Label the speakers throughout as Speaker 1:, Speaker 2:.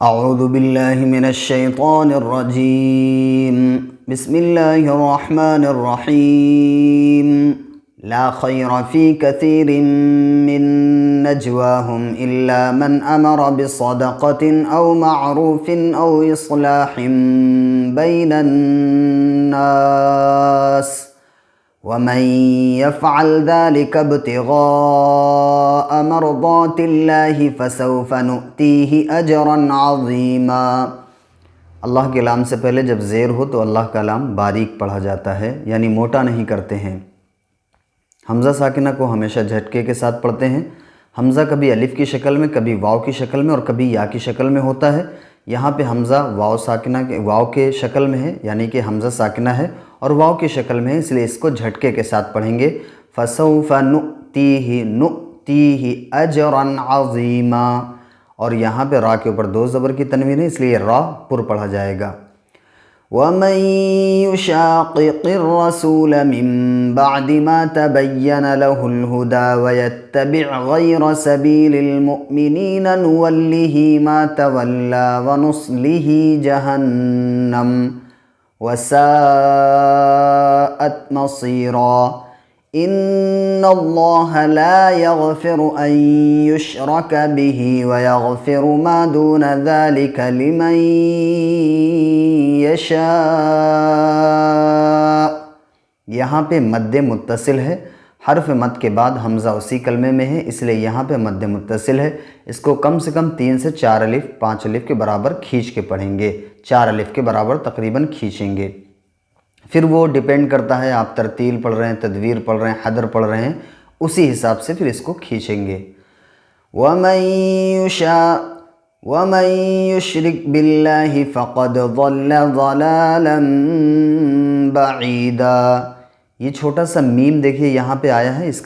Speaker 1: اعوذ باللہ من الشیطان الرجیم بسم اللہ الرحمن الرحیم لا خیر فی کثیر من نجواہم الا من امر بصدقۃ او معروف او اصلاح بین الناس ومن يفعل ذلك ابتغاء مرضات الله فسوف نؤتيه اجرا عظیما۔ اللہ کے لام سے پہلے جب زیر ہو تو اللہ کا لام باریک پڑھا جاتا ہے، یعنی موٹا نہیں کرتے ہیں۔ حمزہ ساکنہ کو ہمیشہ جھٹکے کے ساتھ پڑھتے ہیں۔ حمزہ کبھی الف کی شکل میں، کبھی واو کی شکل میں اور کبھی یا کی شکل میں ہوتا ہے۔ یہاں پہ حمزہ واو کے شکل میں ہے، یعنی کہ حمزہ ساکنہ ہے اور واو کی شکل میں ہے، اس لیے اس کو جھٹکے کے ساتھ پڑھیں گے۔ فَسَوْفَ نُؤْتِيهِ أَجْرًا عَظِيمًا، اور یہاں پہ را کے اوپر دو زبر کی تنوین ہے، اس لیے را پر پڑھا جائے گا۔ وَمَن يُشَاقِقِ الرَّسُولَ مِن بَعْدِ مَا تَبَيَّنَ لَهُ الْهُدَى وَيَتَّبِعْ غَيْرَ سَبِيلِ الْمُؤْمِنِينَ نُوَلِّهِ مَا تَوَلَّى وَنُصْلِهِ جَهَنَّمَ وَسَاءَتْ مَصِيرًا۔ إِنَّ اللَّهَ لَا يَغْفِرُ أَن يُشْرَكَ بِهِ وَيَغْفِرُ مَا دُونَ ذَلِكَ لِمَن يَشَاءُ۔ یہاں پہ مد متصل ہے، حرف مد کے بعد حمزہ اسی کلمے میں ہے، اس لیے یہاں پہ مد متصل ہے۔ اس کو کم سے کم 3 سے 4 الف 5 الف کے برابر کھینچ کے پڑھیں گے، 4 الف کے برابر تقریباً کھینچیں گے۔ پھر وہ ڈیپینڈ کرتا ہے آپ ترتیل پڑھ رہے ہیں، تدویر پڑھ رہے ہیں، حدر پڑھ رہے ہیں، اسی حساب سے پھر اس کو کھینچیں گے۔ وَمَن يُشْرِكْ بِاللَّهِ فَقَدْ ضَلَّ ضَلَالًا بَعِيدًا۔ یہ چھوٹا سا میم دیکھیے یہاں پہ آیا ہے، اس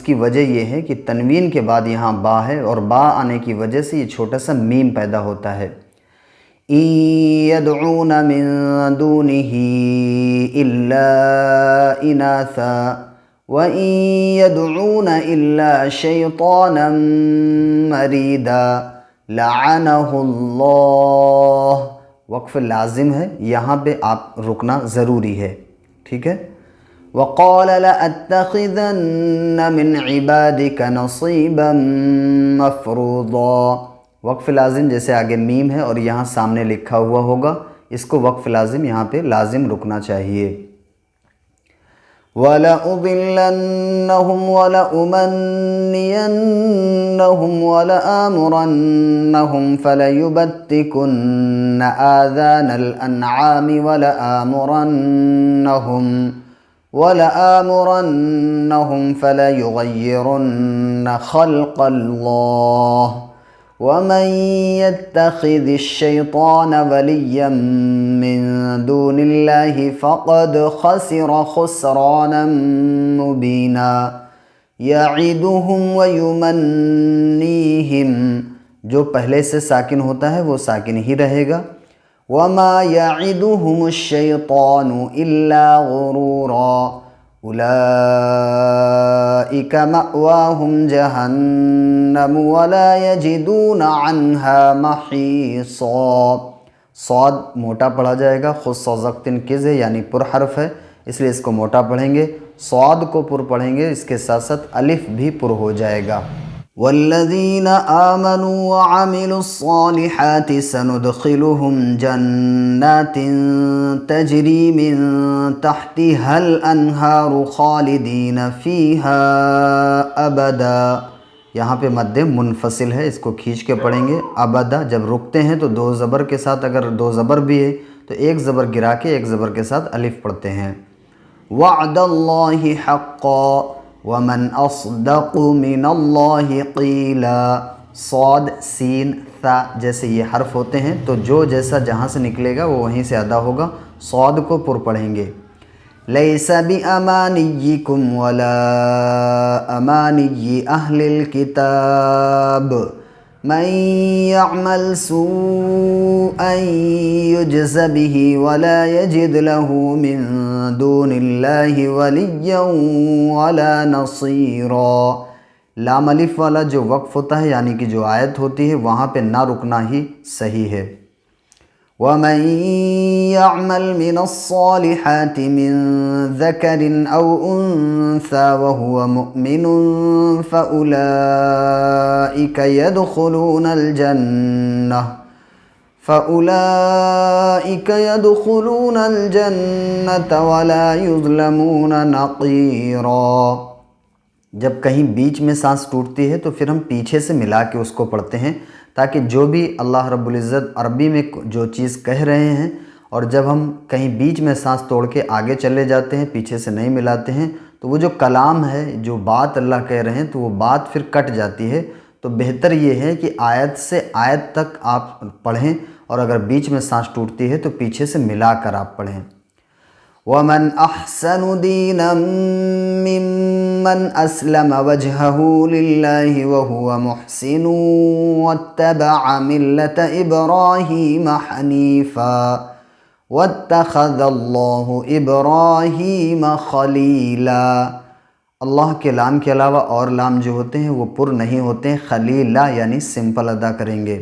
Speaker 1: کی وجہ یہ ہے کہ تنوین کے بعد یہاں با ہے اور با آنے کی وجہ سے یہ چھوٹا سا میم پیدا ہوتا ہے۔ إِن يَدْعُونَ مِن دُونِهِ إِلَّا إِنَاثًا وَإِن يَدْعُونَ إِلَّا شَيْطَانًا مَرِيدًا لَعَنَهُ اللَّهُ۔ وقف لازم ہے، یہاں پہ آپ رکنا ضروری ہے، ٹھیک ہے۔ وَقَالَ لَأَتَّخِذَنَّ مِنْ عِبَادِكَ نَصِيبًا مَفْرُوضًا۔ وقف لازم جیسے آگے میم ہے اور یہاں سامنے لکھا ہوا ہوگا، اس کو وقف لازم یہاں پہ لازم رکنا چاہیے۔ وَلَأُضِلَّنَّهُمْ وَلَأُمَنِّيَنَّهُمْ وَلَآمُرَنَّهُمْ فَلَيُبَتِّكُنَّ آذَانَ الْأَنْعَامِ وَلَآمُرَنَّهُمْ فَلَيُغَيِّرُنَّ خَلْقَ اللَّهِ وَمَن يَتَّخِذِ الشَّيْطَانَ وَلِيًّا مِّن دُونِ اللَّهِ فَقَدْ خَسِرَ خُسْرَانًا مُّبِينًا۔ يَعِدُهُمْ وَيُمَنِّيهِمْ، جو پہلے سے ساکن ہوتا ہے وہ ساکن ہی رہے گا۔ وَمَا يَعِدُهُمُ الشَّيْطَانُ إِلَّا غُرُورًا أُولَئِكَ مَأْوَاهُمْ جَهَنَّمُ وَلَا يَجِدُونَ عَنْهَا مَحِيصًا۔ صاد موٹا پڑھا جائے گا، خصوصاً کز ہے یعنی پر حرف ہے، اس لیے اس کو موٹا پڑھیں گے۔ صاد کو پر پڑھیں گے، اس کے ساتھ ساتھ الف بھی پر ہو جائے گا۔ وَالَّذِينَ آمَنُوا وَعَمِلُوا الصَّالِحَاتِ سَنُدْخِلُهُمْ جَنَّاتٍ تَجْرِي مِن تَحْتِهَا الْأَنْهَارُ خَالِدِينَ فِيهَا أَبَدًا۔ یہاں پہ مد منفصل ہے، اس کو کھینچ کے پڑھیں گے۔ ابدا جب رکتے ہیں تو دو زبر کے ساتھ، اگر دو زبر بھی ہے تو ایک زبر گرا کے ایک زبر کے ساتھ الف پڑھتے ہیں۔ وَعْدَ اللَّهِ حَقًّا وَمَنْ أَصْدَقُ مِنَ اللَّهِ قِيلًا۔ صاد سین ثا جیسے یہ حرف ہوتے ہیں تو جو جیسا جہاں سے نکلے گا وہ وہیں سے ادا ہوگا۔ صاد کو پر پڑھیں گے۔ لَيْسَ بِأَمَانِيِّكُمْ وَلَا أَمَانِيِّ أَهْلِ الْكِتَابِ مَن يَعْمَلْ سُوءًا يُجْزَ بِهِ وَلَا يَجِدْ لَهُ مِن دُونِ اللَّهِ وَلِيًّا وَلَا نَصِيرًا۔ لام الف والا جو وقف ہوتا ہے یعنی کہ جو آیت ہوتی ہے وہاں پہ نہ رکنا ہی صحیح ہے۔ وَمَن يَعْمَلْ مِنَ الصَّالِحَاتِ مِن ذَكَرٍ أَوْ أُنثَىٰ وَهُوَ مُؤْمِنٌ فَأُولَٰئِكَ يَدْخُلُونَ الْجَنَّةَ وَلَا يُظْلَمُونَ نَقِيرًا۔ جب کہیں بیچ میں سانس ٹوٹتی ہے تو پھر ہم پیچھے سے ملا کے اس کو پڑھتے ہیں تاکہ جو بھی اللہ رب العزت عربی میں جو چیز کہہ رہے ہیں اور جب ہم کہیں بیچ میں سانس توڑ کے آگے چلے جاتے ہیں پیچھے سے نہیں ملاتے ہیں تو وہ جو کلام ہے جو بات اللہ کہہ رہے ہیں تو وہ بات پھر کٹ جاتی ہے۔ تو بہتر یہ ہے کہ آیت سے آیت تک آپ پڑھیں اور اگر بیچ میں سانس ٹوٹتی ہے تو پیچھے سے ملا کر آپ پڑھیں۔ وَمَنْ أَحْسَنُ دِينًا مِّمَّنْ أَسْلَمَ وَجْهَهُ لِلَّهِ وَهُوَ مُحْسِنٌ وَاتَّبَعَ مِلَّةَ إِبْرَاهِيمَ حَنِيفًا وَاتَّخَذَ اللَّهُ إِبْرَاهِيمَ خَلِيلًا۔ اللہ کے لام کے علاوہ اور لام جو ہوتے ہیں وہ پر نہیں ہوتے ہیں، خلیلا یعنی سمپل ادا کریں گے۔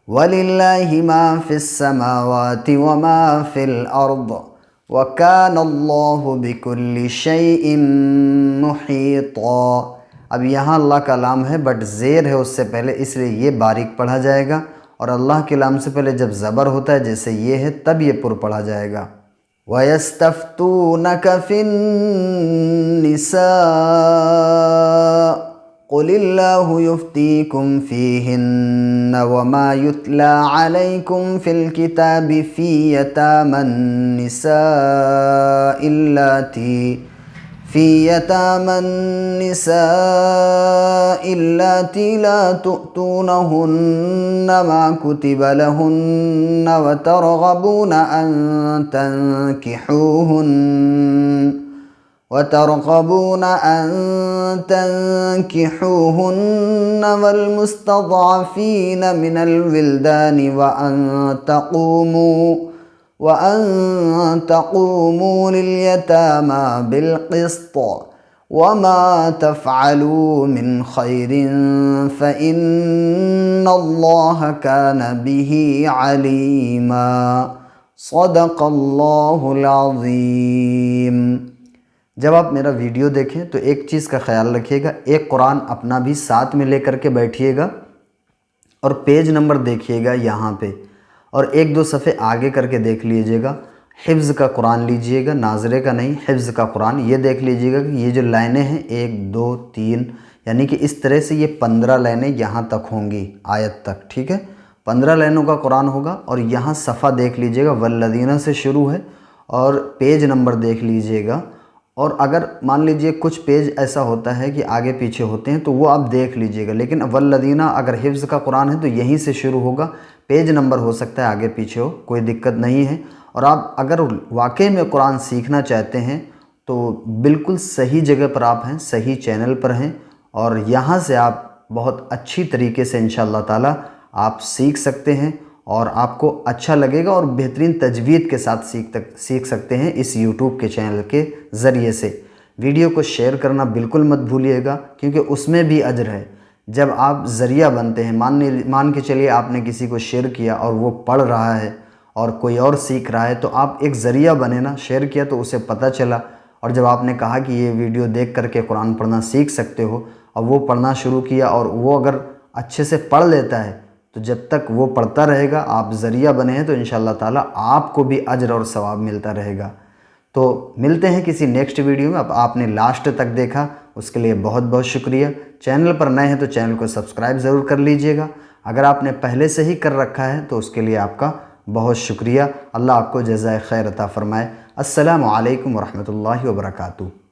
Speaker 1: وَلِلَّهِ مَا فِي السَّمَاوَاتِ وَمَا فِي الْأَرْضِ وَكَانَ اللَّهُ بِكُلِّ شَيْءٍ مُحِيطًا۔ اب یہاں اللہ کا لام ہے بٹ زیر ہے اس سے پہلے، اس لیے یہ باریک پڑھا جائے گا، اور اللہ کے لام سے پہلے جب زبر ہوتا ہے جیسے یہ ہے تب یہ پر پڑھا جائے گا۔ وَيَسْتَفْتُونَكَ فِي النِّسَاءِ قُلِ اللَّهُ يُفْتِيكُمْ فِيهِنَّ وَمَا يُتْلَى عَلَيْكُمْ فِي الْكِتَابِ فِي يَتَامَى النِّسَاءِ اللَّاتِي لَا تُؤْتُونَهُنَّ مَا كُتِبَ لَهُنَّ وترغبون أن تنكحوهن والمستضعفين من الولدان وأن تقوموا لليتامى بالقسط وما تفعلوا من خير فإن الله كان به عليما۔ صدق اللہ العظیم۔ جب آپ میرا ویڈیو دیکھیں تو ایک چیز کا خیال رکھیے گا، ایک قرآن اپنا بھی ساتھ میں لے کر کے بیٹھیے گا اور پیج نمبر دیکھیے گا یہاں پہ، اور ایک دو صفحے آگے کر کے دیکھ لیجئے گا۔ حفظ کا قرآن لیجئے گا، ناظرے کا نہیں، حفظ کا قرآن۔ یہ دیکھ لیجئے گا کہ یہ جو لائنیں ہیں 1 2 3 یعنی کہ اس طرح سے یہ 15 لائنیں یہاں تک ہوں گی آیت تک، ٹھیک ہے؟ 15 لائنوں کا قرآن ہوگا، اور یہاں صفحہ دیکھ لیجئے گا، والذین سے شروع ہے، اور پیج نمبر دیکھ لیجئے گا۔ اور اگر مان لیجئے کچھ پیج ایسا ہوتا ہے کہ آگے پیچھے ہوتے ہیں تو وہ آپ دیکھ لیجئے گا، لیکن والذین اگر حفظ کا قرآن ہے تو یہیں سے شروع ہوگا، پیج نمبر ہو سکتا ہے آگے پیچھے ہو، کوئی دقت نہیں ہے۔ اور آپ اگر واقعی میں قرآن سیکھنا چاہتے ہیں تو بالکل صحیح جگہ پر آپ ہیں، صحیح چینل پر ہیں، اور یہاں سے آپ بہت اچھی طریقے سے انشاءاللہ تعالی آپ سیکھ سکتے ہیں، اور آپ کو اچھا لگے گا، اور بہترین تجوید کے ساتھ سیکھ سکتے ہیں اس یوٹیوب کے چینل کے ذریعے سے۔ ویڈیو کو شیئر کرنا بالکل مت بھولیے گا، کیونکہ اس میں بھی اجر ہے۔ جب آپ ذریعہ بنتے ہیں، مان کے چلیے آپ نے کسی کو شیئر کیا اور وہ پڑھ رہا ہے اور کوئی اور سیکھ رہا ہے، تو آپ ایک ذریعہ بنے نا، شیئر کیا تو اسے پتہ چلا، اور جب آپ نے کہا کہ یہ ویڈیو دیکھ کر کے قرآن پڑھنا سیکھ سکتے ہو، اور وہ پڑھنا شروع کیا اور وہ اگر اچھے سے پڑھ لیتا ہے تو جب تک وہ پڑھتا رہے گا، آپ ذریعہ بنے ہیں، تو انشاءاللہ تعالی آپ کو بھی اجر اور ثواب ملتا رہے گا۔ تو ملتے ہیں کسی نیکسٹ ویڈیو میں۔ اب آپ نے لاسٹ تک دیکھا اس کے لیے بہت بہت شکریہ۔ چینل پر نئے ہیں تو چینل کو سبسکرائب ضرور کر لیجئے گا، اگر آپ نے پہلے سے ہی کر رکھا ہے تو اس کے لیے آپ کا بہت شکریہ۔ اللہ آپ کو جزائے خیر عطا فرمائے۔ السلام علیکم ورحمۃ اللہ وبرکاتہ۔